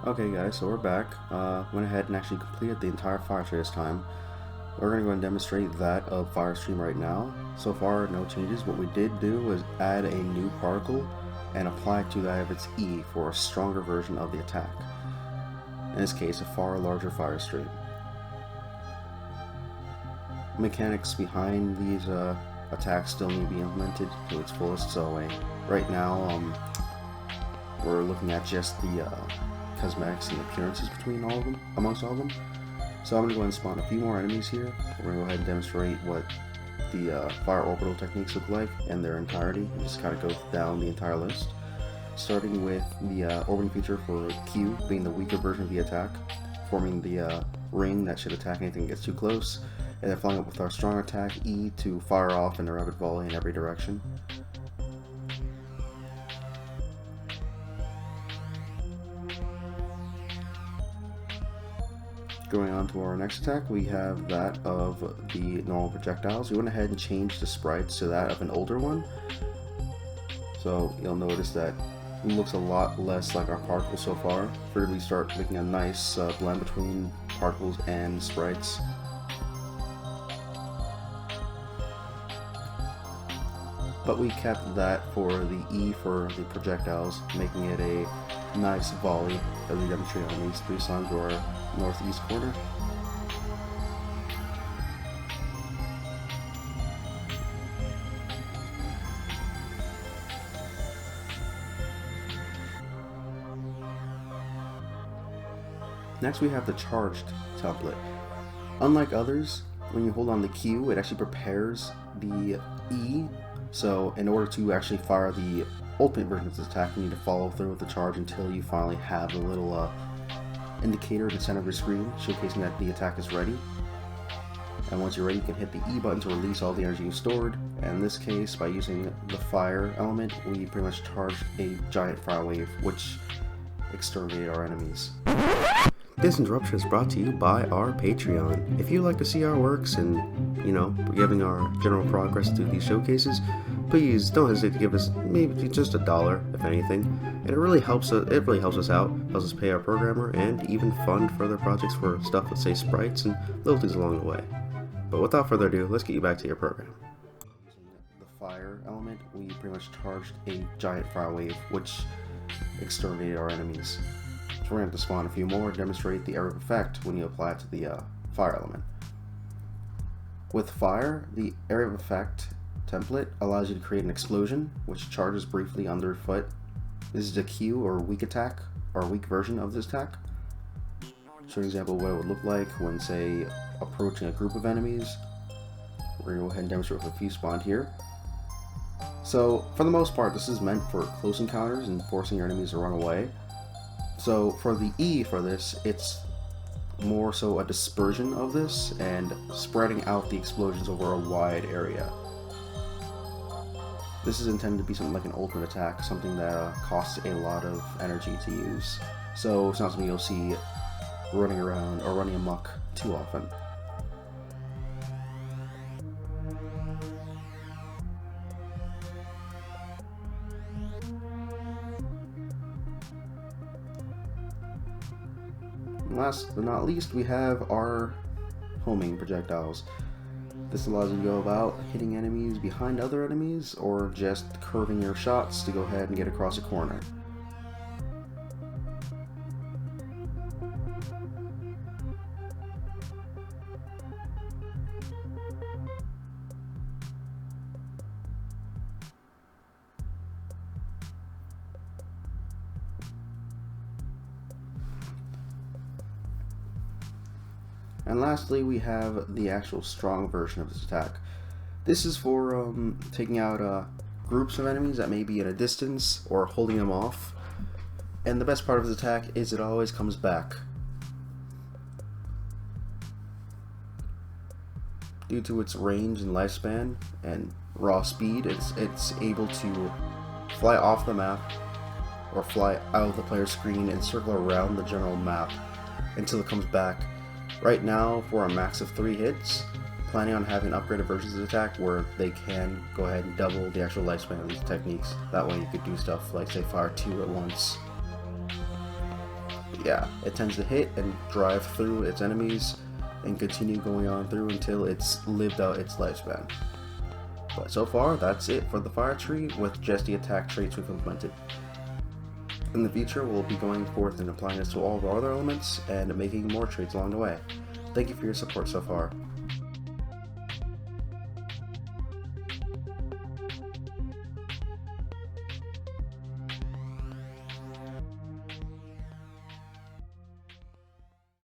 Okay guys, so we're back. Went ahead and actually completed the entire fire tree this time. We're going to go and demonstrate that of fire stream right now. So far, no changes. What we did do was add a new particle and apply it to that of its E for a stronger version of the attack. In this case, a far larger fire stream. Mechanics behind these attacks still need to be implemented to its fullest, so right now we're looking at just the cosmetics and appearances between all of them, amongst all of them. So I'm going to go ahead and spawn a few more enemies here. We're going to go ahead and demonstrate what the fire orbital techniques look like in their entirety, and just kind of go down the entire list. Starting with the orbiting feature for Q being the weaker version of the attack, forming the ring that should attack anything that gets too close, and then following up with our strong attack E to fire off in a rapid volley in every direction. Going on to our next attack, we have that of the normal projectiles. We went ahead and changed the sprites to that of an older one. So you'll notice that it looks a lot less like our particles so far. Figured we start making a nice blend between particles and sprites. But we kept that for the E for the projectiles, making it a nice volley that we demonstrate on these three signs to our northeast corner. Next we have the charged template. Unlike others, when you hold on the Q, it actually prepares the E. So in order to actually fire the ultimate version of this attack, you need to follow through with the charge until you finally have the little indicator at the center of your screen showcasing that the attack is ready. And once you're ready, you can hit the E button to release all the energy you stored. And in this case, by using the fire element, we pretty much charged a giant fire wave, which exterminated our enemies. This interruption is brought to you by our Patreon. If you'd like to see our works and, giving our general progress through these showcases, please don't hesitate to give us maybe just $1, if anything. And it really helps us. It really helps us out, helps us pay our programmer, and even fund further projects for stuff with, say, sprites and little things along the way. But without further ado, let's get you back to your program. Using the fire element, we pretty much charged a giant fire wave, which exterminated our enemies. So we're going to have to spawn a few more to demonstrate the area of effect when you apply it to the fire element. With fire, the area of effect template allows you to create an explosion, which charges briefly underfoot. This is a Q, or weak attack, or weak version of this attack. Show an example of what it would look like when, say, approaching a group of enemies. We're going to go ahead and demonstrate with a few spawned here. So, for the most part, this is meant for close encounters and forcing your enemies to run away. So for the E for this, it's more so a dispersion of this and spreading out the explosions over a wide area. This is intended to be something like an ultimate attack, something that costs a lot of energy to use. So it's not something you'll see running around or running amok too often. Last but not least, we have our homing projectiles. This allows you to go about hitting enemies behind other enemies, or just curving your shots to go ahead and get across a corner. And lastly, we have the actual strong version of this attack. This is for taking out groups of enemies that may be at a distance or holding them off. And the best part of this attack is it always comes back. Due to its range and lifespan and raw speed, it's able to fly off the map or fly out of the player's screen and circle around the general map until it comes back. Right now, for a max of 3 hits, planning on having upgraded versions of the attack where they can go ahead and double the actual lifespan of these techniques. That way you could do stuff like, say, fire 2 at once. yeah, it tends to hit and drive through its enemies and continue going on through until it's lived out its lifespan. But so far, that's it for the fire tree with just the attack traits we've implemented. In the future, we'll be going forth and applying this to all of our other elements and making more traits along the way. Thank you for your support so far.